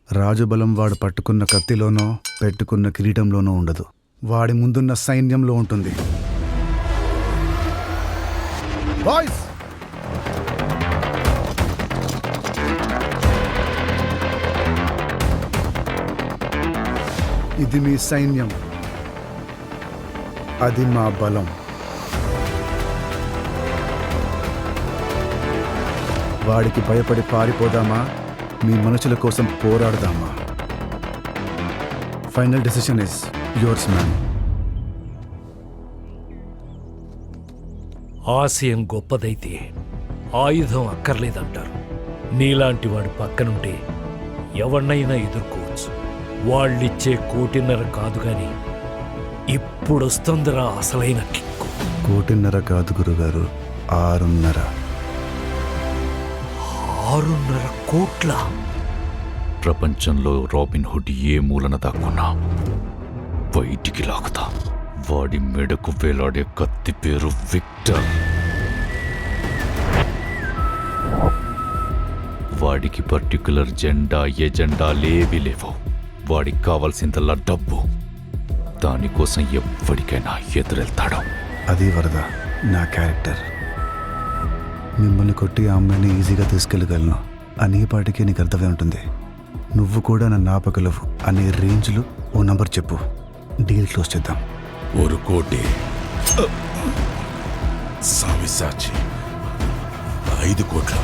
రాజబలం వాడు పట్టుకున్న కత్తిలోనో పెట్టుకున్న కిరీటంలోనో ఉండదు, వాడి ముందున్న సైన్యంలో ఉంటుంది. బాయ్స్, ఇది మీ సైన్యం, అది మా బలం. వాడికి భయపడి పారిపోదామా, మీ మనుషుల కోసం పోరాడదామా? Final decision is yours man. ఆశయం గొప్పదైతే ఆయుధం అక్కర్లేదంటారు. నీలాంటి వాడి పక్కనుంటే ఎవరినైనా ఎదుర్కోవచ్చు. వాళ్ళిచ్చే 1.5 కోటి కాదు గాని ఇప్పుడొస్తుందిరా అసలైన కిక్కు. 1.5 కోటి కాదు గురుగారు, 6.5. 6.5 కోట్ల? ప్రపంచంలో రాబిన్ హుడ్ ఏ మూలన దాక్కున్నా బయటికి లాగుతా. వాడి మెడకు వేలాడే కత్తి పేరు విక్టర్. వాడికి పర్టికులర్ జెండా ఎజెండా లేవి లేవు. వాడికి కావాల్సిందల్లా డబ్బు. దానికోసం ఎప్పటికైనా ఎదురెళ్తాడు. అది వరద నా క్యారెక్టర్. మిమ్మల్ని కొట్టి ఆ అమ్మాయిని ఈజీగా తీసుకెళ్ళగలను అనే పాటికి నీకు అర్థమై ఉంటుంది. నువ్వు కూడా నన్ను ఆపగలవు అనే రేంజ్లో ఓ నంబర్ చెప్పు, డీల్ క్లోజ్ చేద్దాం. 1 కోటి. సావిసాచి 5 కోట్ల.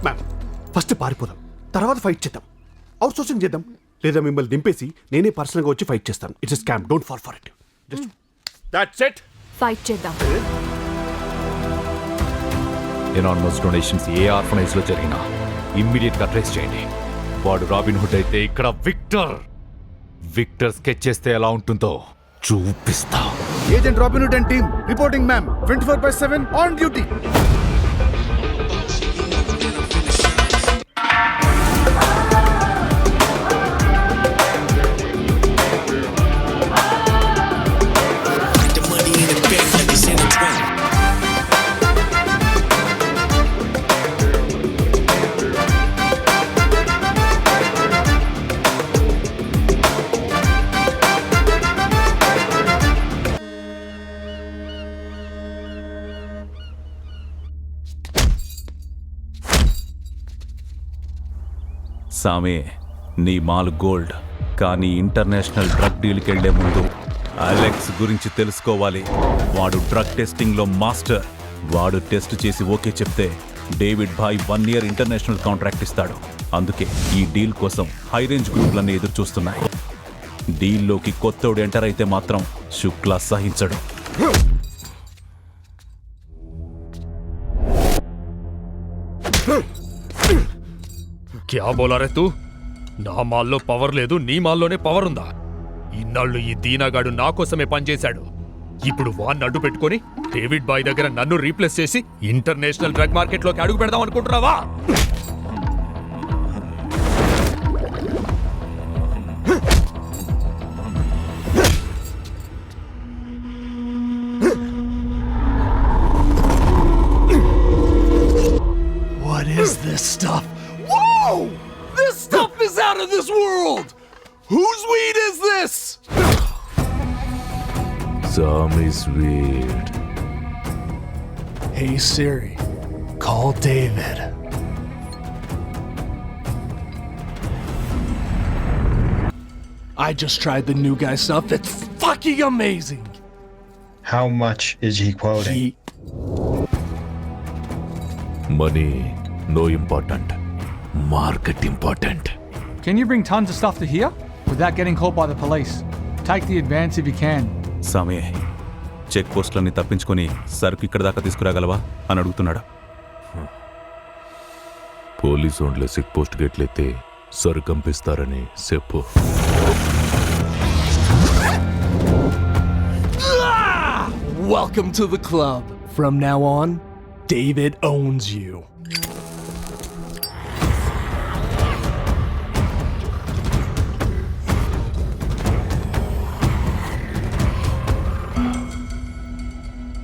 మ్యామ్, ఫస్ట్ పారిపోదాం, తర్వాత ఫైట్ చేద్దాం, అవుట్ సోర్సింగ్ చేద్దాం. లేదా మిమ్మల్ని దింపేసి నేనే పర్సనల్గా వచ్చి ఫైట్ చేస్తాను. It's scam, don't fall for it. Just that's it. Fight చేద్దాం. ఎనానమస్ డొనేషన్స్ ఏ ఆర్ఫనైజ్ లో జరిగినా ఇమ్మీడియట్ గా ట్రేస్ చేయండి. వాడు రాబిన్ హుడ్ అయితే ఇక్కడ విక్టర్ స్కెచ్ చేస్తే ఎలా ఉంటుందో చూపిస్తా. Agent robin hood and team reporting ma'am. 24/7 on duty. సామే, నీ మాల్ గోల్డ్, కానీ ఇంటర్నేషనల్ డ్రగ్ డీల్కి వెళ్లే ముందు అలెక్స్ గురించి తెలుసుకోవాలి. వాడు డ్రగ్ టెస్టింగ్లో మాస్టర్. వాడు టెస్ట్ చేసి ఓకే చెప్తే డేవిడ్ భాయ్ 1 year ఇంటర్నేషనల్ కాంట్రాక్ట్ ఇస్తాడు. అందుకే ఈ డీల్ కోసం హై రేంజ్ గ్రూప్లన్నీ ఎదురు చూస్తున్నాయి. డీల్లోకి కొత్తోడు ఎంటర్ అయితే మాత్రం శుక్లా సహించడు. క్యా బోలా రే తూ? నా మాల్లో పవర్ లేదు, నీ మాల్లోనే పవర్ ఉందా? ఇన్నాళ్ళు ఈ దీనాగాడు నా కోసమే పనిచేశాడు. ఇప్పుడు వాన్ని అడ్డు పెట్టుకొని డేవిడ్ బాయ్ దగ్గర నన్ను రీప్లేస్ చేసి ఇంటర్నేషనల్ డ్రగ్ మార్కెట్లోకి అడుగు పెడదాం అనుకుంటున్నావా? What is this stuff? Whoa! This stuff is out of this world! Whose weed is this? Sammy's weed. Hey Siri, call David. I just tried the new guy stuff. It's fucking amazing. How much is he quoting? Money, no important. Market important. Can you bring tons of stuff to here without getting caught by the police? Take the advance if you can. సామే, check పోస్టులన్నీ తప్పించుకొని సరుకు ఇక్కడ దాకా తీసుకురాగలవా అని అడుగుతున్నాడు. Police only check post గెట్లయితే సరుకంపిస్తారని చెప్పు. Welcome to the club. From now on, David owns you.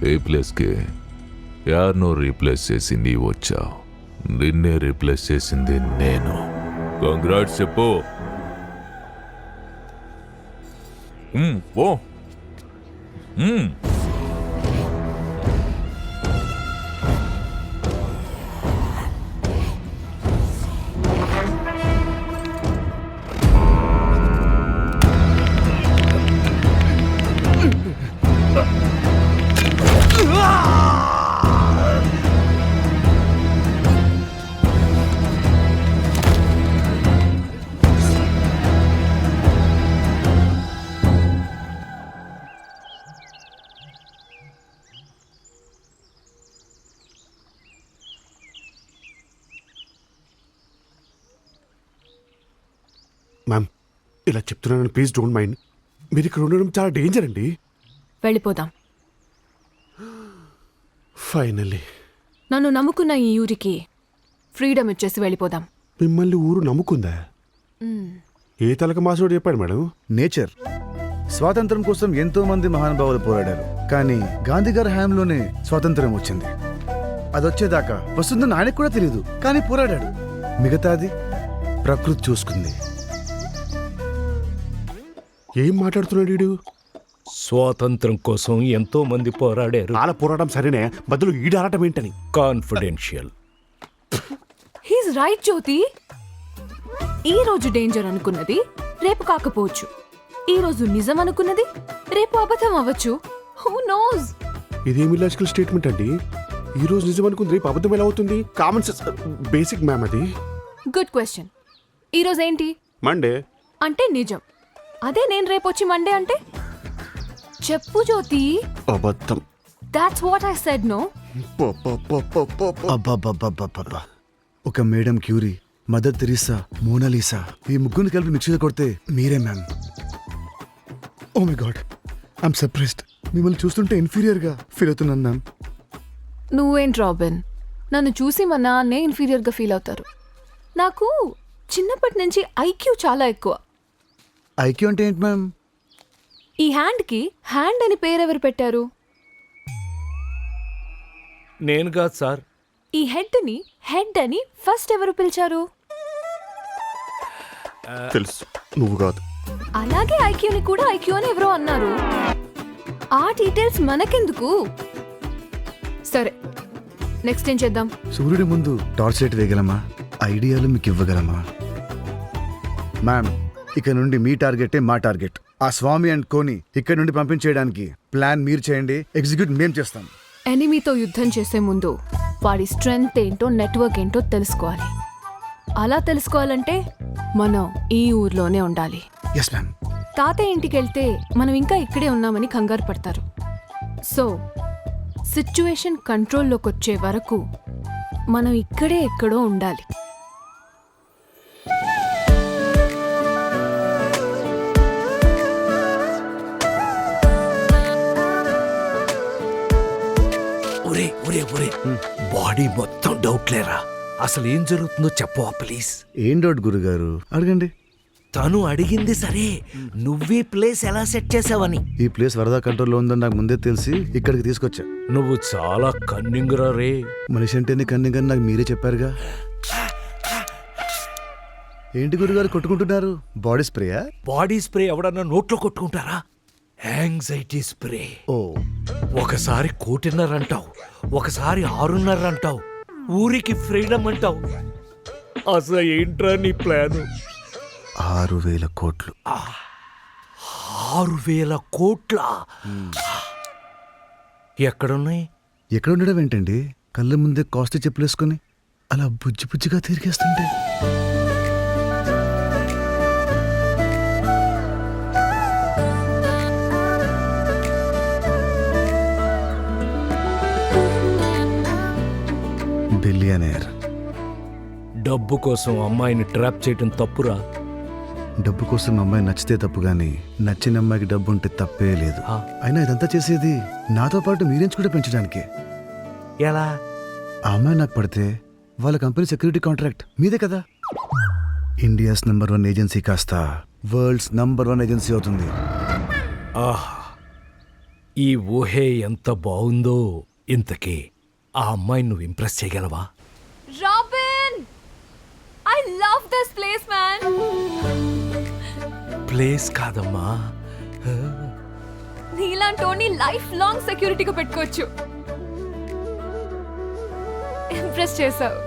ఏ ప్లేస్కి యార్నో replace చేసి నీ వచ్చావు. నిన్నే రీప్లేస్ చేసింది నేను. కంగ్రాట్స్ చెప్పు. ఓ మ్యామ్, ఇలా చెప్తున్నాను, ప్లీజ్ డోంట్ మైండ్. మీరు ఇక్కడ ఉండడం చాలా డేంజర్ అండి. వెళ్ళిపోదాం. ఫైనల్లీ నన్ను నమ్ముకున్న ఈ ఊరికి ఫ్రీడమ్ ఇచ్చేసి వెళ్ళిపోదాం. మిమ్మల్ని ఊరు నమ్ముకుందా? ఏ తలక మాసోడు చెప్పాడు మేడం? నేచర్. స్వాతంత్రం కోసం ఎంతో మంది మహానుభావులు పోరాడారు, కానీ గాంధీ గారి హయాంలోనే స్వాతంత్రం వచ్చింది. అదొచ్చేదాకా వస్తుందని ఆయనకు కూడా తెలియదు, కానీ పోరాడాడు. మిగతాది ప్రకృతి చూసుకుంది. ఏం మాట్లాడుతున్నాడు వీడు? స్వాతంత్రం కోసం ఎంతో మంది పోరాడారు. వాళ్ళ పోరాటం సరేనే, బదులు ఈడారటం ఏంటని. కాన్ఫిడెన్షియల్. హీస్ రైట్ జ్యోతి. ఈ రోజు డేంజర్ అనుకున్నది రేపు కాకపోవచ్చు. ఈ రోజు నిజం అనుకున్నది రేపు అబద్ధం అవ్వచ్చు. Who knows? ఇదేమి లాజికల్ స్టేట్మెంట్ అండి? ఈ రోజు నిజం అనుకుంది రేపు అబద్ధం ఎలా అవుతుంది? కామన్ సెన్స్ బేసిక్ మ్యామ్ అది. Good question. ఈ రోజు ఏంటి? మండే అంటే నిజం. అదే నేను రేపు వచ్చి మండే అంటే చెప్పు జ్యోతి. అబద్ధం. That's what I said. No. అబ్బబ్బబ్బబ్బబ్బబ్బా. ఒక madam Curie, mother Teresa, Mona Lisa, ఈ ముగ్గురిని కలిపి మిక్సీలో కొడితే మీరే ma'am. Oh my God, I'm surprised. మిమ్మల్ని చూస్తుంటే ఇన్ఫీరియర్ గా ఫీల్ అవుతున్నాను మ్యామ్. నువ్వేంటి రాబిన్, నన్ను చూసి మా నాన్నే ఇన్ఫీరియర్గా ఫీల్ అవుతారు. నాకు చిన్నప్పటి నుంచి ఐక్యూ చాలా ఎక్కువ. ఐక్యూ అంటే ఏంటి మ్యామ్? ఈ హ్యాండ్కి హ్యాండ్ అని పేరెవరు పెట్టారు? నేను కాదు సార్. ఈ హెడ్ని హెడ్ అని ఫస్ట్ ఎవరు పిలిచారు? తెలుసు, నువ్వు కాదు. అలాగే ఐక్యూని కూడా ఐక్యూ అని ఎవరో అన్నారు. ఆ డీటెయిల్స్ మనకెందుకు? సరే, నెక్స్ట్ ఏం చేద్దాం? సూర్యుడి ముందు టార్చ్ లైట్ వేయగలమా? ఐడియాలు మీకు ఇవ్వగలమా? మ్యామ్, ఇక నుండి మీ టార్గెటే మా టార్గెట్. ఆ స్వామి అండ్ కోని ఇక్కడ నుండి పంపించేయడానికి ప్లాన్ మీరు చేయండి, ఎగ్జిక్యూట్ మేం చేస్తాం. ఎనిమీతో యుద్ధం చేసే ముందు వాడి స్ట్రెంగ్త్ ఏంటో, నెట్వర్క్ ఏంటో తెలుసుకోవాలి. అలా తెలుసుకోవాలంటే మనం ఈ ఊర్లోనే ఉండాలి. Yes ma'am. తాతయ్య ఇంటికి వెళ్తే మనం ఇంకా ఇక్కడే ఉన్నామని కంగారు పడతారు. సో సిచ్యువేషన్ కంట్రోల్లోకి వచ్చే వరకు మనం ఇక్కడే ఎక్కడో ఉండాలి. ఒరే ఒరే ఒరే, బాడీ మొత్తం డౌట్ లేరా? అసలు ఏం జరుగుతుందో చెప్పవా ప్లీజ్? ఏం డౌట్ గురుగారు, అడగండి. తను అడిగింది సరే, నువ్వీ ప్లేస్ ఎలా సెట్ చేసావని. ఈ ప్లేస్ వరదా కంట్రోల్లో ఉందని నాకు ముందే తెలిసి ఇక్కడికి తీసుకొచ్చా. నువ్వు చాలా కన్నింగ్ రా రే. మనిషి అంటేనే కన్నింగ్ అని నాకు మీరే చెప్పారుగా. ఏంటి గురుగారు కొట్టుకుంటున్నారు? బాడీ స్ప్రేయా? బాడీ స్ప్రే ఎవడన్నా నోట్లో కొట్టుకుంటారా? Anxiety spray. ఓ, ఒకసారి 1.5 అంటావు, ఒకసారి 6.5 అంటావు, ఊరికి ఫ్రీడమ్ అంటావు. అసలు ఏంట్రా నీ ప్లాను? 6,000 కోట్లు. 6,000 కోట్ల? ఎక్కడున్నాయి? ఎక్కడ ఉండడం ఏంటండి? కళ్ళ ముందే కాస్ట్ చెప్పులేసుకొని అలా బుజ్జి బుజ్జిగా తిరిగేస్తుంటే. బిలియనేర్. డబ్బు కోసం అమ్మాయిని ట్రాప్ చేయటం తప్పురా. డబ్బు కోసం అమ్మాయి నచ్చితే తప్పు గాని నచ్చిన అమ్మాయికి డబ్బు ఉంటే తప్పే లేదు. అయినా ఇదంతా చేసేది నాతో పాటు మీరేంచి కూడా పెంచడానికే. ఎలా? ఆ అమ్మాయి నాకు పడితే వాళ్ళ కంపెనీ సెక్యూరిటీ కాంట్రాక్ట్ మీదే కదా. ఇండియాస్ నంబర్ 1 ఏజెన్సీ కాస్త వరల్డ్స్ నంబర్ 1 ఏజెన్సీ అవుతుంది. ఆహా, ఈ ఊహే ఎంత బాగుందో. ఇంతకీ ఆ అమ్మాయిని నువ్వు ఇంప్రెస్ చేయగలవా? Robin! I love this place man. Place కాదమ్మా, నీలాంటోని లైఫ్ లాంగ్ సెక్యూరిటీగా పెట్టుకోవచ్చు. ఇంప్రెస్ చేసావు.